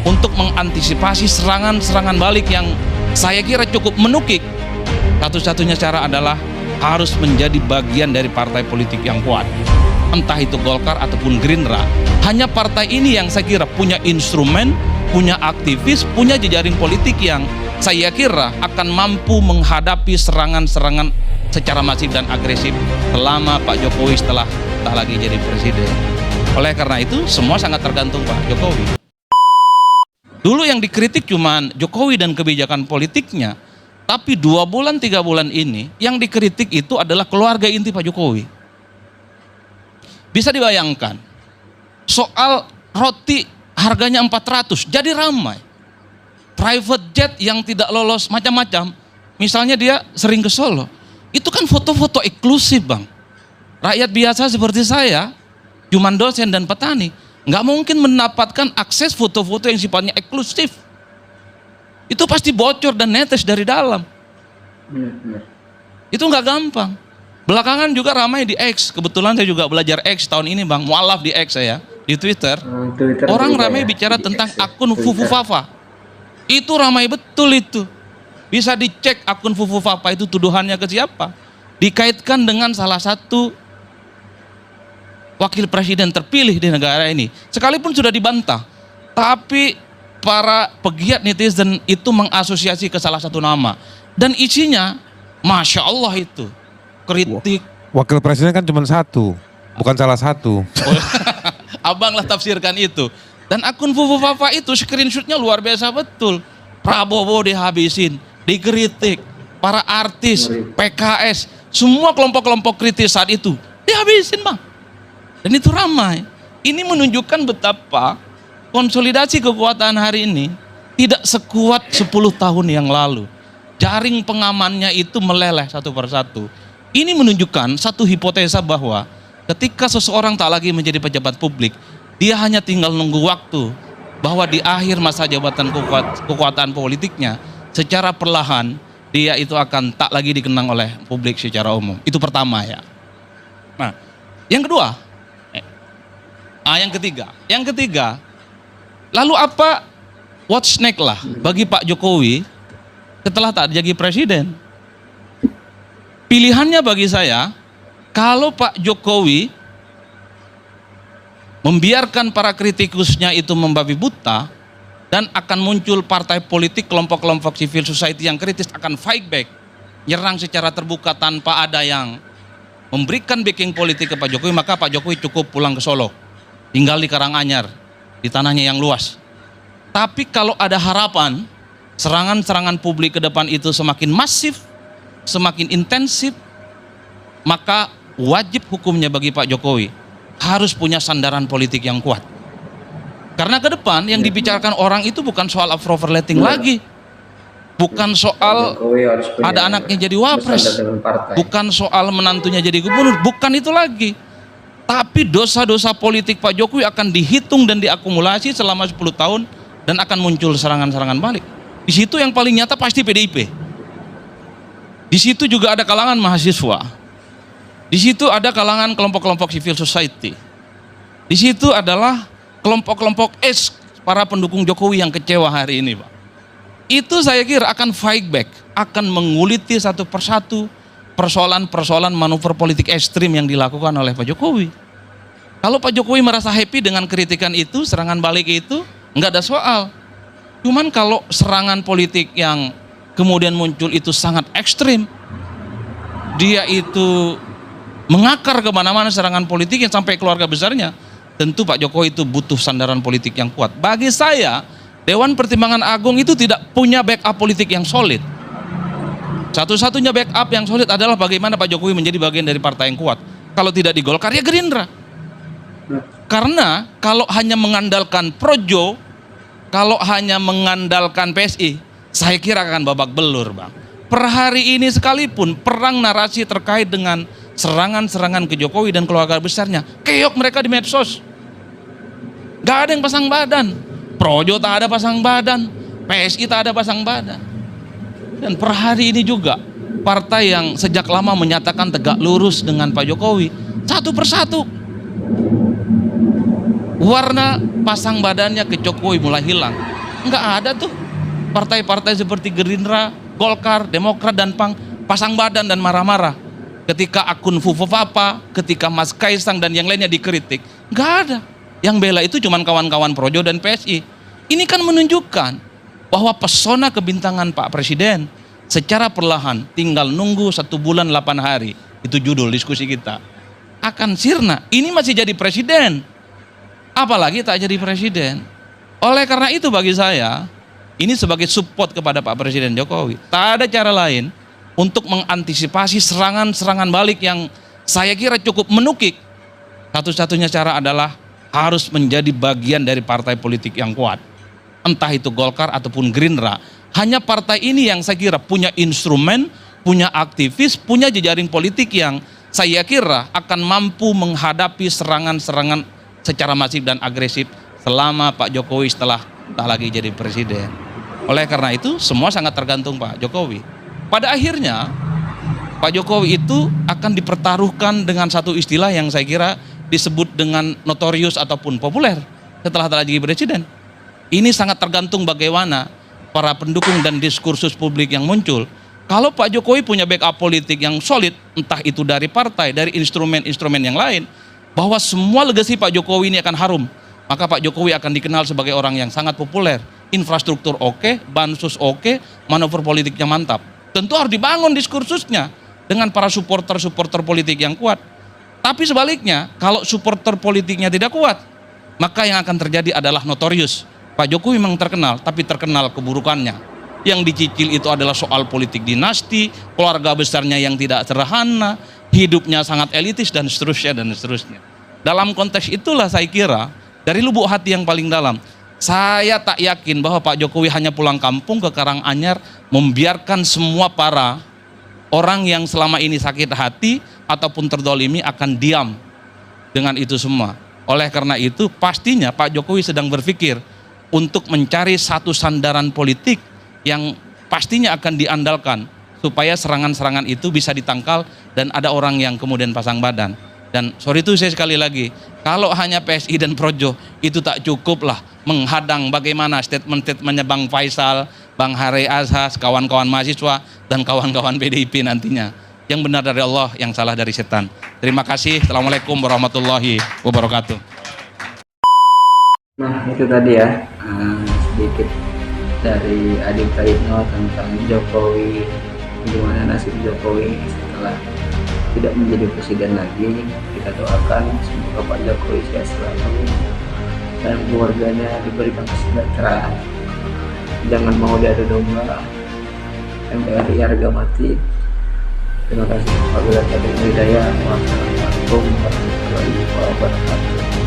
untuk mengantisipasi serangan-serangan balik yang saya kira cukup menukik. Satu-satunya cara adalah harus menjadi bagian dari partai politik yang kuat, entah itu Golkar ataupun Gerindra. Hanya partai ini yang saya kira punya instrumen, punya aktivis, punya jejaring politik yang saya kira akan mampu menghadapi serangan-serangan secara masif dan agresif selama Pak Jokowi setelah tak lagi jadi presiden. Oleh karena itu semua sangat tergantung Pak Jokowi. Dulu yang dikritik cuman Jokowi dan kebijakan politiknya, tapi 2 bulan 3 bulan ini yang dikritik itu adalah keluarga inti Pak Jokowi. Bisa dibayangkan soal roti harganya 400 jadi ramai. Private jet yang tidak lolos macam-macam, misalnya dia sering ke Solo, itu kan foto-foto eksklusif Bang. Rakyat biasa seperti saya, cuman dosen dan petani, nggak mungkin mendapatkan akses foto-foto yang sifatnya eksklusif. Itu pasti bocor dan netes dari dalam. Itu nggak gampang. Belakangan juga ramai di X. Kebetulan saya juga belajar X tahun ini Bang. Mualaf di X saya, di Twitter. Orang ramai bicara tentang akun Fufu Fafa. Itu ramai betul itu. Bisa dicek akun Fufu Fafa itu tuduhannya ke siapa. Dikaitkan dengan salah satu wakil presiden terpilih di negara ini. Sekalipun sudah dibantah, tapi para pegiat netizen itu mengasosiasi ke salah satu nama. Dan isinya, Masya Allah itu, kritik. Wakil presiden kan cuma satu, bukan salah satu. Abang lah tafsirkan itu. Dan akun Fufu Fafa itu screenshotnya luar biasa betul. Prabowo dihabisin, dikritik. Para artis, PKS, semua kelompok-kelompok kritis saat itu dihabisin Bang. Dan itu ramai. Ini menunjukkan betapa konsolidasi kekuatan hari ini tidak sekuat 10 tahun yang lalu. Jaring pengamannya itu meleleh satu persatu. Ini menunjukkan satu hipotesa bahwa ketika seseorang tak lagi menjadi pejabat publik, dia hanya tinggal nunggu waktu bahwa di akhir masa jabatan kekuatan politiknya, secara perlahan dia itu akan tak lagi dikenang oleh publik secara umum. Itu pertama ya. Nah, yang kedua, yang ketiga, lalu apa what's next lah bagi Pak Jokowi setelah tak jadi presiden? Pilihannya bagi saya, kalau Pak Jokowi membiarkan para kritikusnya itu membabi buta dan akan muncul partai politik, kelompok-kelompok civil society yang kritis akan fight back, nyerang secara terbuka tanpa ada yang memberikan backing politik ke Pak Jokowi, maka Pak Jokowi cukup pulang ke Solo, tinggal di Karanganyar, di tanahnya yang luas. Tapi kalau ada harapan serangan-serangan publik ke depan itu semakin masif, semakin intensif, maka wajib hukumnya bagi Pak Jokowi harus punya sandaran politik yang kuat. Karena ke depan yang dibicarakan orang itu bukan soal approval rating lagi, bukan soal ada anaknya jadi wapres, bukan soal menantunya jadi gubernur, bukan itu lagi. Tapi dosa-dosa politik Pak Jokowi akan dihitung dan diakumulasi selama 10 tahun dan akan muncul serangan-serangan balik. Di situ yang paling nyata pasti PDIP. Di situ juga ada kalangan mahasiswa. Di situ ada kalangan kelompok-kelompok civil society. Di situ adalah kelompok-kelompok para pendukung Jokowi yang kecewa hari ini, Pak. Itu saya kira akan fight back, akan menguliti satu persatu persoalan-persoalan manuver politik ekstrim yang dilakukan oleh Pak Jokowi. Kalau Pak Jokowi merasa happy dengan kritikan itu, serangan balik itu, nggak ada soal. Cuman kalau serangan politik yang kemudian muncul itu sangat ekstrim, dia itu mengakar kemana-mana serangan politik yang sampai keluarga besarnya, tentu Pak Jokowi itu butuh sandaran politik yang kuat. Bagi saya, Dewan Pertimbangan Agung itu tidak punya backup politik yang solid. Satu-satunya backup yang solid adalah bagaimana Pak Jokowi menjadi bagian dari partai yang kuat. Kalau tidak di Golkar, ya Gerindra. Karena kalau hanya mengandalkan Projo, kalau hanya mengandalkan PSI, saya kira akan babak belur, Bang. Per hari ini sekalipun perang narasi terkait dengan serangan-serangan ke Jokowi dan keluarga besarnya, keok mereka di medsos. Gak ada yang pasang badan. Projo tak ada pasang badan, PSI tak ada pasang badan. Dan per hari ini juga partai yang sejak lama menyatakan tegak lurus dengan Pak Jokowi, satu persatu warna pasang badannya ke Jokowi mulai hilang. Nggak ada tuh. Partai-partai seperti Gerindra, Golkar, Demokrat, dan PAN pasang badan dan marah-marah. Ketika akun Fufufapa, ketika Mas Kaisang dan yang lainnya dikritik, nggak ada. Yang bela itu cuma kawan-kawan Projo dan PSI. Ini kan menunjukkan bahwa pesona kebintangan Pak Presiden secara perlahan, tinggal nunggu 1 bulan 8 hari, itu judul diskusi kita, akan sirna. Ini masih jadi presiden, apalagi tak jadi presiden. Oleh karena itu bagi saya, ini sebagai support kepada Pak Presiden Jokowi. Tak ada cara lain untuk mengantisipasi serangan-serangan balik yang saya kira cukup menukik. Satu-satunya cara adalah harus menjadi bagian dari partai politik yang kuat. Entah itu Golkar ataupun Gerindra. Hanya partai ini yang saya kira punya instrumen, punya aktivis, punya jejaring politik yang saya kira akan mampu menghadapi serangan-serangan secara masif dan agresif selama Pak Jokowi setelah tak lagi jadi presiden. Oleh karena itu semua sangat tergantung Pak Jokowi. Pada akhirnya Pak Jokowi itu akan dipertaruhkan dengan satu istilah yang saya kira disebut dengan notorius ataupun populer setelah tak lagi presiden. Ini sangat tergantung bagaimana para pendukung dan diskursus publik yang muncul. Kalau Pak Jokowi punya backup politik yang solid, entah itu dari partai, dari instrumen-instrumen yang lain, bahwa semua legasi Pak Jokowi ini akan harum, maka Pak Jokowi akan dikenal sebagai orang yang sangat populer. Infrastruktur oke, bansos oke, manuver politiknya mantap. Tentu harus dibangun diskursusnya dengan para supporter-supporter politik yang kuat. Tapi sebaliknya, kalau supporter politiknya tidak kuat, maka yang akan terjadi adalah notorius. Pak Jokowi memang terkenal, tapi terkenal keburukannya. Yang dicicil itu adalah soal politik dinasti, keluarga besarnya yang tidak sederhana, hidupnya sangat elitis, dan seterusnya dan seterusnya. Dalam konteks itulah saya kira, dari lubuk hati yang paling dalam, saya tak yakin bahwa Pak Jokowi hanya pulang kampung ke Karanganyar, membiarkan semua para orang yang selama ini sakit hati ataupun terdolimi akan diam dengan itu semua. Oleh karena itu pastinya Pak Jokowi sedang berpikir untuk mencari satu sandaran politik yang pastinya akan diandalkan supaya serangan-serangan itu bisa ditangkal dan ada orang yang kemudian pasang badan. Dan sorry itu saya sekali lagi, kalau hanya PSI dan Projo itu tak cukup lah menghadang bagaimana statement-statementnya Bang Faisal, Bang Hari Azhas, kawan-kawan mahasiswa dan kawan-kawan PDIP nantinya. Yang benar dari Allah, yang salah dari setan. Terima kasih. Assalamualaikum warahmatullahi wabarakatuh. Nah itu tadi ya, sedikit dari Adi Praitno tentang Jokowi, gimana nasib Jokowi setelah tidak menjadi presiden lagi. Kita doakan semoga Pak Jokowi sehat selalu dan keluarganya diberikan kesejahteraan, jangan mau diadu domba, MPRI harga mati. Terima kasih. Wabillahi taufiq wal hidayah. Wassalamualaikum warahmatullahi wabarakatuh.